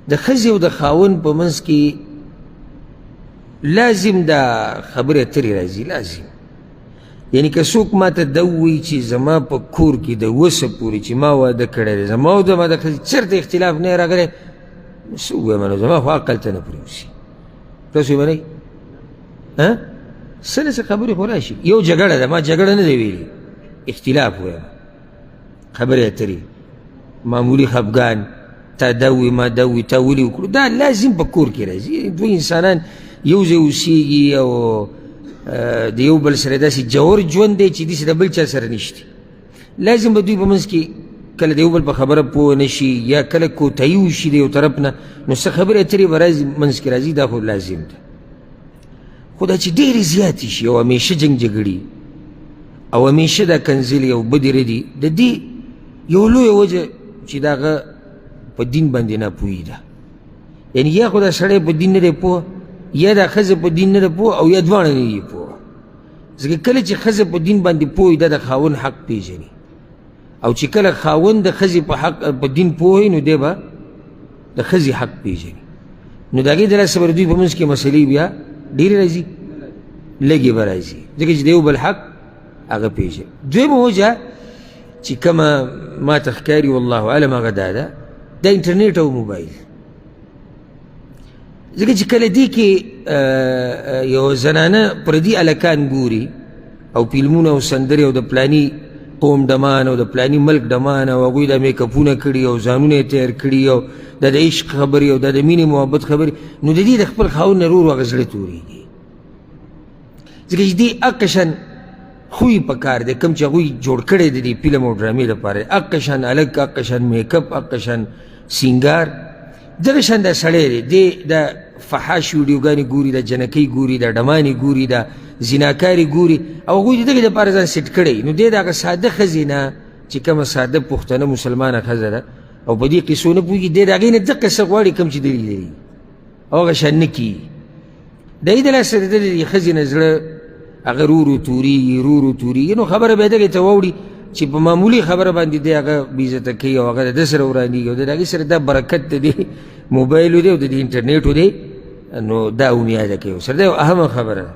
د ښځې او د خاوند په منځ کې لازم دا خبرې اترې راځي، لازم. یعنی که څوک ما ته دا ووایي چې زما په کور کې د وسه پورې چې ما واده کړی دی، زما او زما د ښځې چېرته اختلاف نه راغلی، څه ووایم نو زما خو عقل ته نه پرېوځي. تاسو یې منئ؟ څه نه څه خبرې خو راشي. یو جګړه ده، ما جګړه نه دی ویلي، اختلاف وایم، خبرې اترې، معمولي خفګان، تا دا ووایي ما دا ووایي، تا ولې وکړو، دا لازم په کور کې راځي. دوی انسانان یو ځای اوسېږي او د یو بل سره داسې جوور ژوند دی چې داسې د بل چا سره نشته. لازم به دوی په منځ کې کله د یو بل په خبره پوه نه شي یا کله کوتاهي وشي د یو طرف نه، نو څه خبرې اترې به منځ کې راځي، دا خو لازم ده. خو دا چې ډېرې زیاتې شي او همیشه جنګ جګړې او همیشه دا کنځلې او بدې ردې، د دې یو لویه وجه چې د هغه په دین باندې ناپوهي ده. یعنې یا خو دا سړی په دین نه دی پوه، یا دا ښځه په دین نه ده پوه، او یا دواړه نه دي پوه. ځکه کله چې ښځه په دین باندې پوه وي، دا د خاوند حق پېژني، او چې کله خاوند د ښځې په دین پوه وي، نو دی به د ښځې حق پېژني. نو د هغې د لاسه به د دوی په منځ کې مسلې بیا ډېرې راځي، لږې به راځي، ځکه چې د یو بل حق هغه پېژني. دویمه وجه چې کومه ما ته ښکاري والله اعلم هغه دا ده، د انټرنېټ او موبایل. ځکه چې کله دې کې یو زنانه پردي هلکان ګوري او فلمونه او سندرې او د پلاني قوم ډمان او د پلاني ملک ډمان، او هغوی دا میکاپونه کړي او ځانونه یې تیار کړي او دا د عشق خبرې او دا د مینې محبت خبرې، نو د دې د خپل خاوند نه ورو هغه زړه تورېږي. ځکه چې دې هغه شان خوی په کار دی کوم چې هغوی جوړ کړی دی د فلم او ډرامې لپاره، هغه شان هلک، هغه شان میکپ، هغه شان سینګار، دغه شان دا سړی دی. دې د فحاش ویډیوګانې ګوري، د جنکۍ ګوري، د ډمانې ګوري، د زیناکاري ګوري، او هغوی د دغې دپاره ځان سیټ کړی. نو دی د هغه ساده ښځې نه چې کومه ساده پښتنه مسلمانه ښځه ده او په دې قصو نه پوهېږي، دی د هغې نه دغه څه غواړي کوم چې دی لیدلي، او هغه شان نه کېږي. د هغې د لاسه د دې ښځې نه زړه هغه رو رو تورېږي، رو رو تورېږي. نو خبره به یې دغې ته واوړي چې په معمولي خبره باندې دی هغه بېعزته کوي او هغه د ده سره ورانېږي، او د هغې سره دا برکت د دې موبایلو دی او د دې انټرنېټو دی، نو دا امیاده کوي ورسره. دا یو اهمه خبره ده،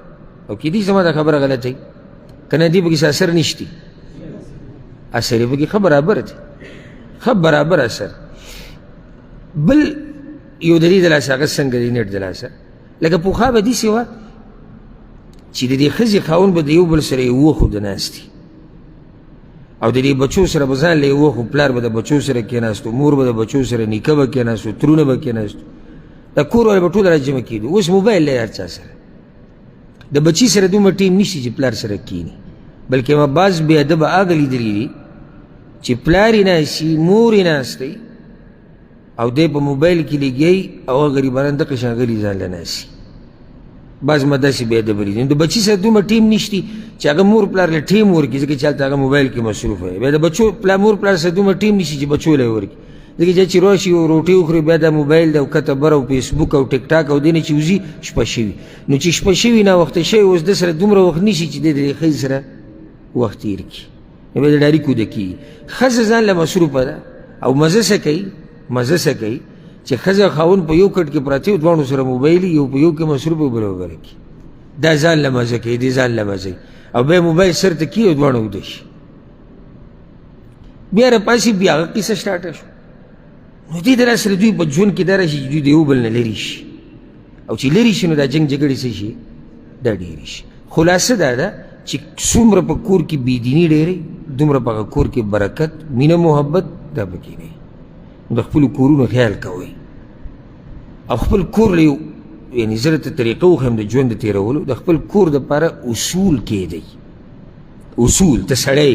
او کېدای شي زما دا خبره غلطه وي، که نه دې پکې څه اثر نشته، اثر یې پکې ښه برابر دی، ښه برابر اثر. بل یو د دې د لاسه هغه څنګه د نېټ د لاسه، لکه پخوا به داسې وه چې د دې ښځې خاوند به د یو بل سره یې وښوده ناستي، او د دې بچو سره به ځان له یې وښو، پلار به د بچو سره کېناستو، مور به د بچو سره، نیکه به کېناستو، ترونه به کېناستو، دا کور والا به ټول راجمع کېدو. اوس موبایل لري هر چا سره، د بچي سره دومره ټیم نشي چې پلار سره کېني، بلکې ما بعض بې ادبه هغه لیدلي دي چې پلار یې ناستي، مور یې ناستی، او دی په موبایل کې لګیایي، او هغه غریبانان دغه شان غلي ځان له ناستي. بعض ما داسې بې ادبه لیدلي، د بچي سره دومره ټیم نشتي چې هغه مور پلار له ټیم ورکړي، ځکه چې هلته هغه موبایل کې مصروف وي. بیا د بچو مور پلار سره دومره ټیم نشي چې بچو له یې ورکړي، ځکه چې راشي او روټۍ وخوري، بیا د موبایل د کته بر او فیسبوک او ټیک ټاک او دې نه چې وځي شپه شوي. نو چې شپه شوي ناوخته شوي، اوس د سره دومره وخت نشي چې د دې ښځې سره وخت تېر کړي، نو بیا د ډاري کوده کېږي. ښځه ځان له مصروفه ده او مزه څه کوي، مزه څه کوي چې ښځه او خاوند په یو کټ کې پراته وي، دواړو سره موبایل یو په یو کې مصروف وي، بل وبله کړي، دا ځان له مزه کوي، دې ځان له مزه کوي، او بیا موبایل سر ته کېږي او دواړه ویده شي. بیا راپاسي، بیا هغه کیسه سټارټه شو. نو دې د لاسه سره دوی په ژوند کې دا راشي چې دوی د یو بل نه لرې شي، او چې لرې شي نو دا جنګ جګړې څه شي، دا ډېرې شي. خلاصه دا ده چې څومره په کور کې بېدیني ډېرې، دومره په هغه کور کې برکت، مینه، محبت دا پکې دی. د خپلو کورونو خیال کوئ، او خپل کور له یو یعنې زه درته طریقه وښیم د ژوند د تېرولو. د خپل کور دپاره اصول کېدی، اصول ته سړی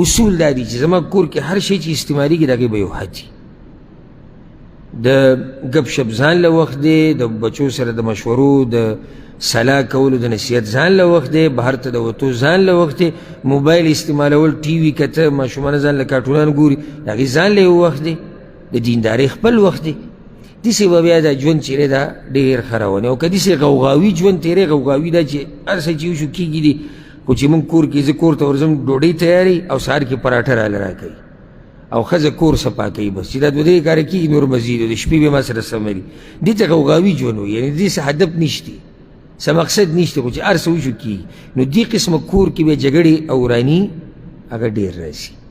اصول دا دي چې زما کور کې هر شی چې استعمالېږي د هغې به یو حد وي. د ګپ شپ ځان له وخت دی، د بچو سره د مشورو، د صلاح کولو، د نصیحت ځان له وخت دی، بهر ته د وتو ځان له وخت دی، موبایل استعمالول، ټي وي کته، ماشومانه ځان له کارټونان ګوري، د هغې ځان له یو وخت دی، د دیندارۍ خپل وخت دی. داسې به بیا دا ژوند چې دی دا ډېر ښه رواني. او که داسې غوغاوي ژوند تېری، غوغاوي دا چې هر څه چې وشو کېږي دي، خو چې مونږ کور کې، زه کور ته ورځم ډوډۍ تیاري او سهار کې پراټه راله راکوي، او ښځه کور صفا کوي بس چې دا دوه درې کاره کېږي نور مزید د شپې به ما سره سمري دې ته غوغاوي ژوند وي یعنې دې څه هدف نشته څه مقصد نشته خو چې هر څه وشو کېږي نو دې قسمه کور کې به جګړې او وراني هغه ډېر راځي